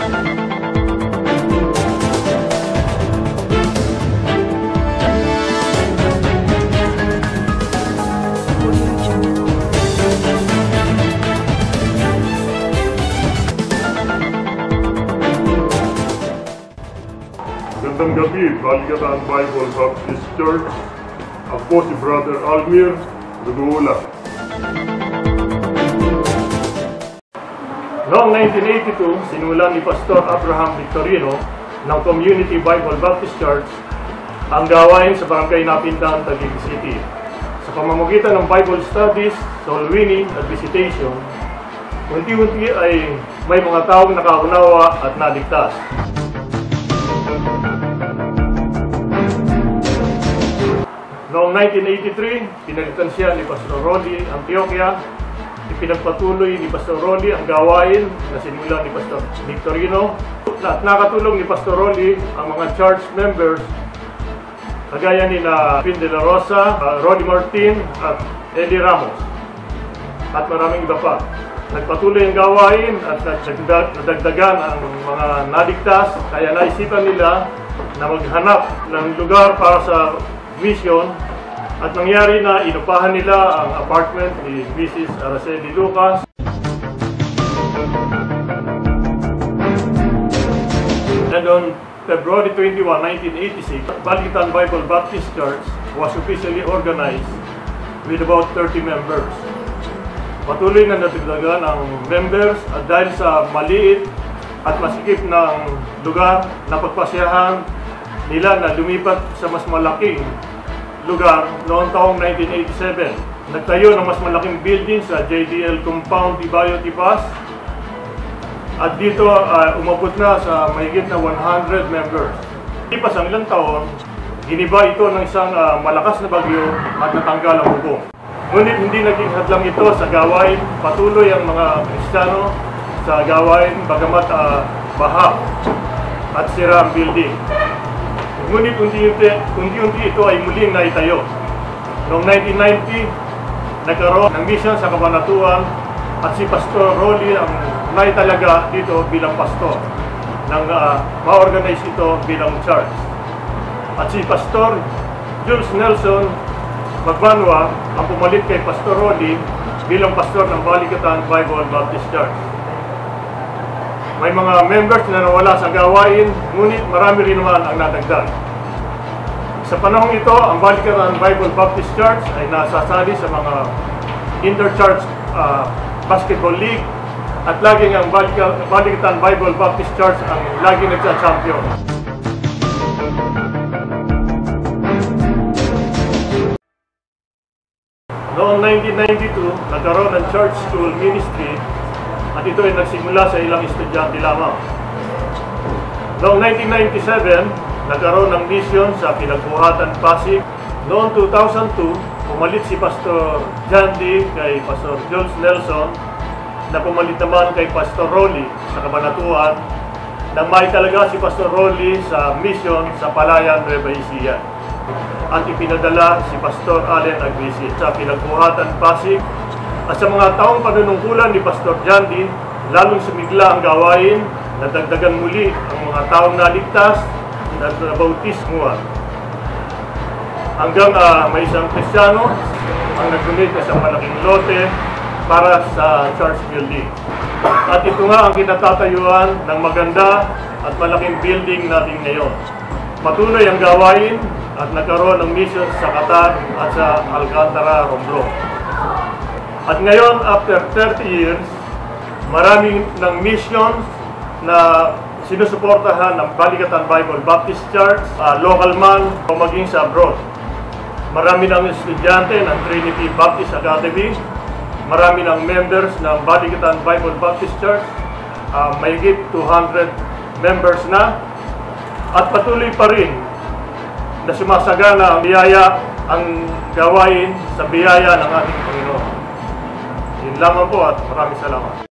Magandang gabi, Balikatan Bible Baptist Church. Ako si Brother Almir Duduula. Noong 1982, sinulan ni Pastor Abraham Victorino ng Community Bible Baptist Church ang gawain sa Barangay Napindan, Taguig City. Sa pamamagitan ng Bible Studies, soul winning at visitation, unti-unti ay may mga taong nakaunawa at naligtas. Noong 1983, pinalitan siya ni Pastor Rolly Antioquia. Ipinagpatuloy ni Pastor Rolly ang gawain na sinimula ni Pastor Victorino. At nakatulong ni Pastor Rolly ang mga church members kagaya ni Pin de la Rosa, Roddy Martin at Eddie Ramos at maraming iba pa. Nagpatuloy ang gawain at nadagdagan ang mga naligtas, kaya naisipan nila na maghanap ng lugar para sa mission at nangyari na inupahan nila ang apartment ni Mrs. Araceli Lucas. And on February 21, 1986, Balikatan Bible Baptist Church was officially organized with about 30 members. Patuloy na nadagdagan ang members at dahil sa maliit at masikip ng lugar, napagpasyahan nila na lumipat sa mas malaking lugar noong taong 1987. Nagtayo ng mas malaking building sa JDL Compound Ibayo Tipas at dito umabot na sa mahigit na 100 members. Lipas ang ilang taon, giniba ito ng isang malakas na bagyo at natanggal ang bubong. Ngunit hindi naging hadlang ito sa gawain. Patuloy ang mga Kristiyano sa gawain bagamat baha at sira ang building. Ngunit unti-unti ito ay muling naitayo. Noong 1990, nagkaroon ng mission sa Kabanatuan at si Pastor Rolly ang naitalaga dito bilang pastor nang ma-organize ito bilang church. At si Pastor Jules Nelson Magbanwa ang pumalit kay Pastor Rolly bilang pastor ng Balikatan Bible Baptist Church. May mga members na nawala sa gawain, ngunit marami rin naman ang nadagdag. Sa panahong ito, ang Balikatan Bible Baptist Church ay nasasali sa mga inter-church basketball league at laging ang Balikatan Bible Baptist Church ang laging nagsa-champion. Noong 1992, nagkaroon ng church school ministry at ito ay nagsimula sa ilang estudyante lamang. Noong 1997, nagkaroon ng mission sa Pinagbuhatan, Pasig. Noong 2002, pumalit si Pastor Jandy kay Pastor Jules Nelson na pumalit naman kay Pastor Rolly sa Kabanatuan nang maitalaga si Pastor Rolly sa mission sa Palayan, Nueva Ecija. At ipinadala si Pastor Allen Agbisi sa Pinagbuhatan, Pasig. At sa mga taong panunungkulan ni Pastor Jandy, lalong sumigla ang gawain, nadagdagan muli ang mga taong naligtas at nabautismuhan. Hanggang may isang Kristiyano ang nag-donate na sa malaking lote para sa church building. At ito nga ang kinatatayuan ng maganda at malaking building natin ngayon. Patuloy ang gawain at nagkaroon ng mission sa Qatar at sa Alcantara, Romblon. At ngayon, after 30 years, marami ng missions na sinusuportahan ng Balikatan Bible Baptist Church, local man o maging sa abroad. Marami ng estudyante ng Trinity Baptist Academy, marami ng members ng Balikatan Bible Baptist Church, mahigit 200 members na, at patuloy pa rin na sumasagana ang biyaya, ang gawain sa biyaya ng ating Panginoon. Yun lamang po at maraming salamat.